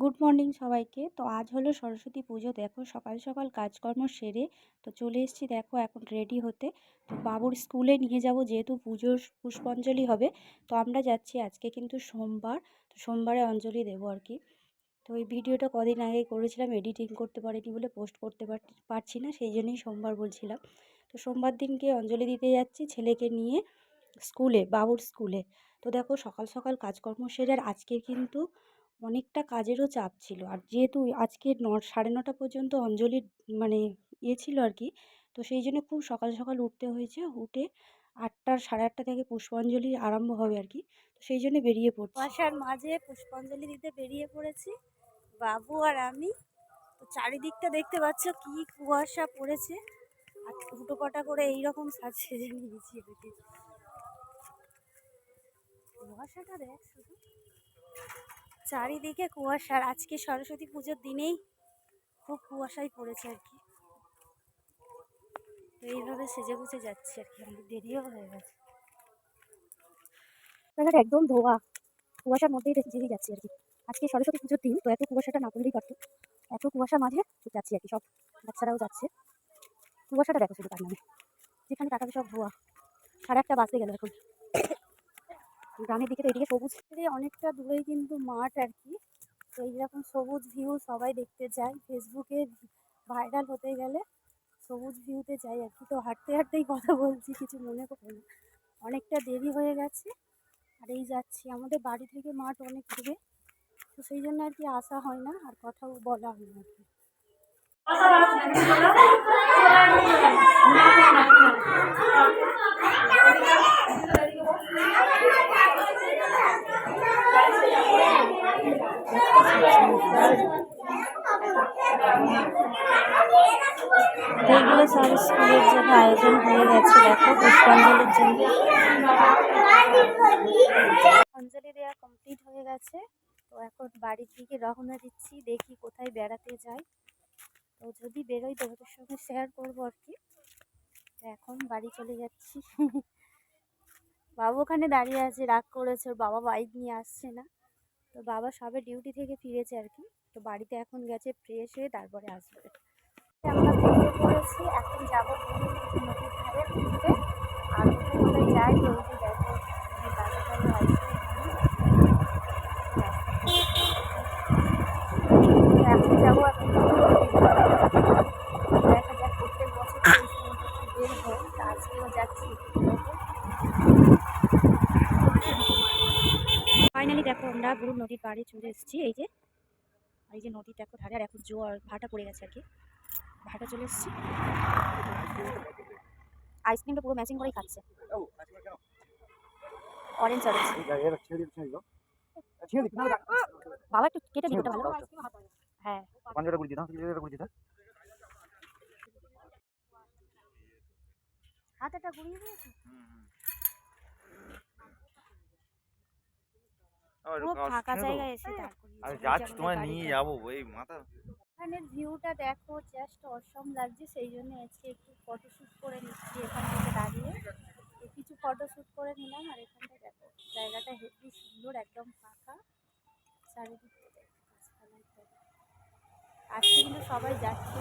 Good morning সবাইকে। তো আজ হলো সরস্বতী পুজো। দেখো সকাল সকাল কাজকর্ম সেরে তো চলে এসেছি। দেখো এখন রেডি হতে। তো বাবুর স্কুলে নিয়ে যাব, যেহেতু পুজোর পুষ্পাঞ্জলি হবে। তো আমরা যাচ্ছি, আজকে কিন্তু সোমবার, তো সোমবারে অঞ্জলি দেবো আর কি। তো এই ভিডিওটা কদিন আগে করেছিলাম, এডিটিং করতে পারিনি বলে পোস্ট করতে পারছি না, সেই জন্যই সোমবার বলছিলাম। তো সোমবার দিনকে অঞ্জলি দিতে যাচ্ছি ছেলেকে নিয়ে স্কুলে, বাবুর স্কুলে। তো দেখো সকাল সকাল কাজকর্ম সেরে, আর আজকে কিন্তু অনেকটা কাজেরও চাপ ছিল। আর যেহেতু আজকে 9:30 পর্যন্ত অঞ্জলির মানে ছিল আর কি, তো সেই জন্য খুব সকাল সকাল উঠতে হয়েছে। উঠে 8টা, 8:30 থেকে পুষ্পাঞ্জলি আরম্ভ হবে আর কি। তো সেই জন্য বেরিয়ে পড়ছি, কুয়াশার মাঝে পুষ্পাঞ্জলি দিতে বেরিয়ে পড়েছি বাবু আর আমি। তো চারিদিকটা দেখতে পাচ্ছ কি কুয়াশা পড়েছে, আর হুটোপাটা করে এইরকম সাজ সেজে নিয়েছি আর কি। কুয়াশাটা দেখ শুধু, চারিদিকে কুয়াশার। আজকে সরস্বতী পুজোর দিনেই খুব কুয়াশাই পড়েছে আর কি। তো এইভাবে সেজে গুজে যাচ্ছি আর কি, আমাদের দেরিও হয়ে গেছে। একদম ধোয়া, কুয়াশার মধ্যেই যেতে যাচ্ছি আর কি। আজকে সরস্বতী পুজোর দিন, তো এত কুয়াশাটা না পড়লেই পারতো। এত কুয়াশার মাঝে যাচ্ছি আর কি, সব বাচ্চারাও যাচ্ছে। কুয়াশাটা দেখো শুধু, তার নামে যেখানে তাকাবে সব ধোয়া। 1:30 বাজতে গেল এখন। গ্রামের দিকে তো এদিকে সবুজ, অনেকটা দূরেই কিন্তু মাঠ আর কি। তো এইরকম সবুজ ভিউ সবাই দেখতে যায়, ফেসবুকে ভাইরাল হতে গেলে সবুজ ভিউতে যাই আর কি। তো হাঁটতে হাঁটতেই কথা বলছি, কিছু মনে করো না। অনেকটা দেরি হয়ে গেছে আর এই যাচ্ছি। আমাদের বাড়ি থেকে মাঠ অনেক দূরে, তো সেই জন্য আর কি আসা হয় না, আর কথাও বলা হয় না আর কি। এইগুলো সব স্কুলের জন্য আয়োজন হয়ে গেছে, দেখো পুষ্পাঞ্জলির জন্য। অঞ্জলি দেওয়া কমপ্লিট হয়ে গেছে। তো এখন বাড়ির দিকে রওনা দিচ্ছি, দেখি কোথায় বেড়াতে যাই। তো যদি বেরোই তো ওদের সঙ্গে শেয়ার করবো আর কি। তো এখন বাড়ি চলে যাচ্ছি। বাবা ওখানে দাঁড়িয়ে আছে, রাগ করেছে, ওর বাবা বাইক নিয়ে আসছে না। তো বাবা সবে ডিউটি থেকে ফিরেছে আর কি। তো বাড়িতে এখন গেছে ফ্রেশ হয়ে তারপরে আসবে। আমরা বেরিয়ে পড়েছি, এখন যাবো নদীর ধারে ঘুরতে। আর কোথায় যাই তো ওই যে দেখো গাড়ি আছে। এখন যাবো, এখন দেখা যাক, প্রত্যেক বছর এই সময়টা বের হয়, তা আজকেও যাচ্ছি। ফাইনালি দেখো আমরা বুড়ুল নদীর পাড়ে চলে এসেছি। এই যে নদী দেখো ধারে, আর এখন জোয়ার ভাটা পড়ে গেছে আর কি। ভাটা চলে এসেছি। আইসক্রিমটা পুরো ম্যাচিং করেই খাচ্ছে, অরেঞ্জ অরেঞ্জ। বাবা একটু কেটে দিতে ভালো। হ্যাঁ হাতটা ঘুরিয়ে দিয়েছে। পুরো ফাঁকা জায়গায় এসে তোমায় নিয়ে যাবো এই মাথা। এখানের ভিউটা দেখো, জাস্ট অসম লাগছে। সেই জন্য আজকে একটু ফটোশ্যুট করে নিচ্ছি এখান থেকে দাঁড়িয়ে। কিছু ফটোশ্যুট করে নিলাম। আর এখানটা দেখো জায়গাটা হেভি সুন্দর, একদম ফাঁকা চারিদিক। আজকে কিন্তু সবাই যাচ্ছে,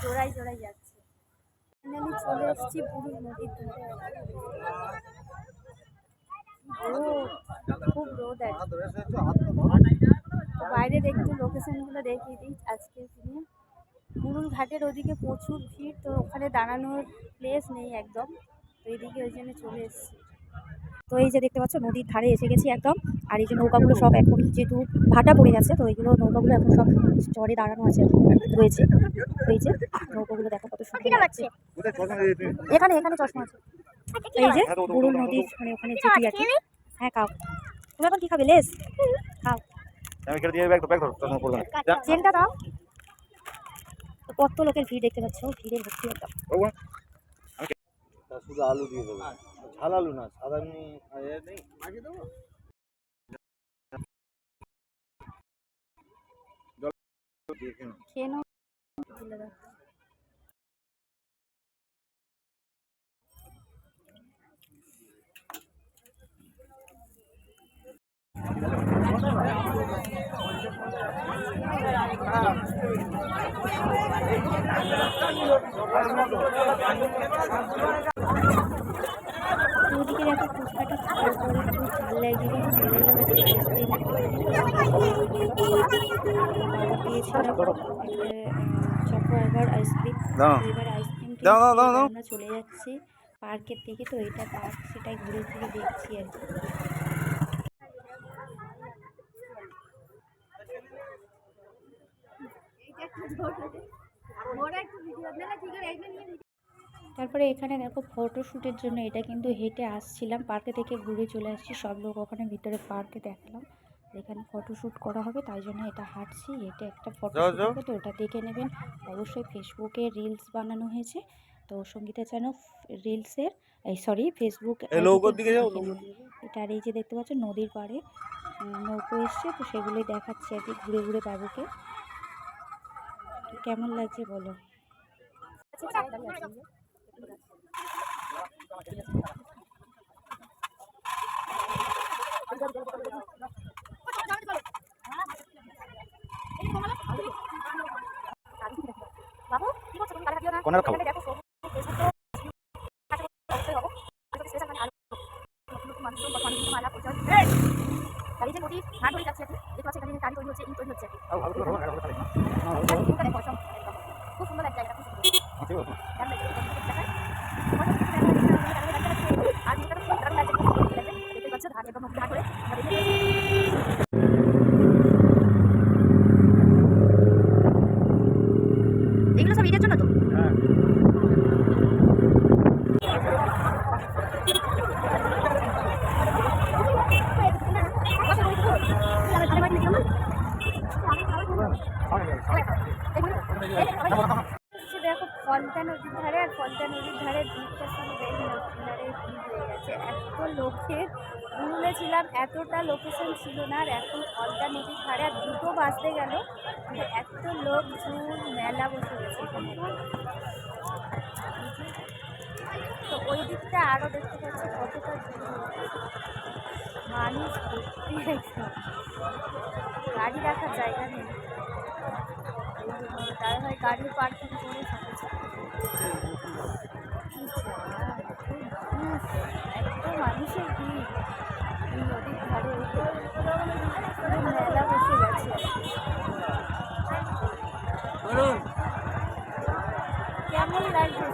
জোড়াই জোড়াই যাচ্ছে। ফাইনালি চলে এসেছি বুড়ুল নদীর ধারে। খুব রোদ আছে। বাইরে একটু লোকেশনগুলো দেখিয়ে দিই আজকের দিনে। বুড়ুল ঘাটের ওদিকে প্রচুর ভিড়, তো ওখানে দাঁড়ানোর প্লেস নেই একদম। তো এইদিকে ওই জন্য চলে এসেছি। তো এই যে দেখতে পাচ্ছ নদীর ধারে এসে গেছি একদম। আর এই যে নৌকাগুলো সব এখন যেহেতু ভাটা পড়ে গেছে, তো এইগুলো নৌকাগুলো এখন সব চরে দাঁড়ানো আছে রয়েছে। তো এই যে নৌকাগুলো দেখো কত সুন্দর লাগছে। এখানে চশমা আছে। এই যে বুড়ুল নদীর মানে ওখানে যেটি আর কি। হ্যাঁ খাও, তুমি এখন কি খাবে? লেস খাও। চেনটা দাও। তো কত লোকের ভিড় দেখতে পাচ্ছ, ভিড়ের ভর্তি একদম। শুধু আলু দিয়ে দেবো, ঝাল আলু না, সাদা নেই। খেয়ে নাও। তো ওদিকে দেখো ফুচকাটা খাওয়ার পরে খুব ঝাল লাগছিল, চলে এলাম একটা আইসক্রিম বাবা দিয়েছিল চকো এবার আইসক্রিম। এবার আইসক্রিম আমরা চলে যাচ্ছি পার্কের দিকে। তো এটা পার্ক, সেটাই ঘুরে ঘুরে দেখছি আর কি। তারপরে এখানে দেখো ফটোশ্যুটের জন্য এটা কিন্তু হেঁটে আসছিলাম, পার্কে থেকে ঘুরে চলে আসছি, সব লোক ওখানে ভিতরে পার্কে দেখালাম এখানে ফটোশ্যুট করা হবে, তাই জন্য এটা হাঁটছি, হেঁটে একটা ফটোশ্যুট হবে। তো ওটা দেখে নেবেন, অবশ্যই ফেসবুকে রিলস বানানো হয়েছে, তো সঙ্গীতা চ্যানেল রিলসের ফেসবুক এটা। আর এই যে দেখতে পাচ্ছ নদীর পাড়ে নৌকো এসছে, তো সেগুলোই দেখাচ্ছি আর কি ঘুরে ঘুরে বাবুকে। কেমন লাগছে বলো। খুব সুন্দর লাগছে জায়গাটা, খুব এগুলো সব ঈদের জন্য তো। দেখো ফলতা নদীর ধারে, আর ফলতা নদীর ধারে দ্বীপটার সঙ্গে দেখে কিনারে ভিড় হয়ে গেছে, এত লোকের। ঘুরলে ছিলাম এতটা লোকেশন ছিল না, আর এখন ফলতা নদীর ধারে আর দুটো বাজতে গেল, এত লোক ঝুল মেলা বসে গেছে এখানে। তো ওই দিকটা আরও দেখতে পাচ্ছি কতটা মানুষ ভর্তি, একদম গাড়ি রাখার জায়গা নেই, তার হয় গাড়ি পার্কিং করে এত মানুষের ভিড় এই নদীর ধারে, মেলা বসে গেছে। কেমন লাগছে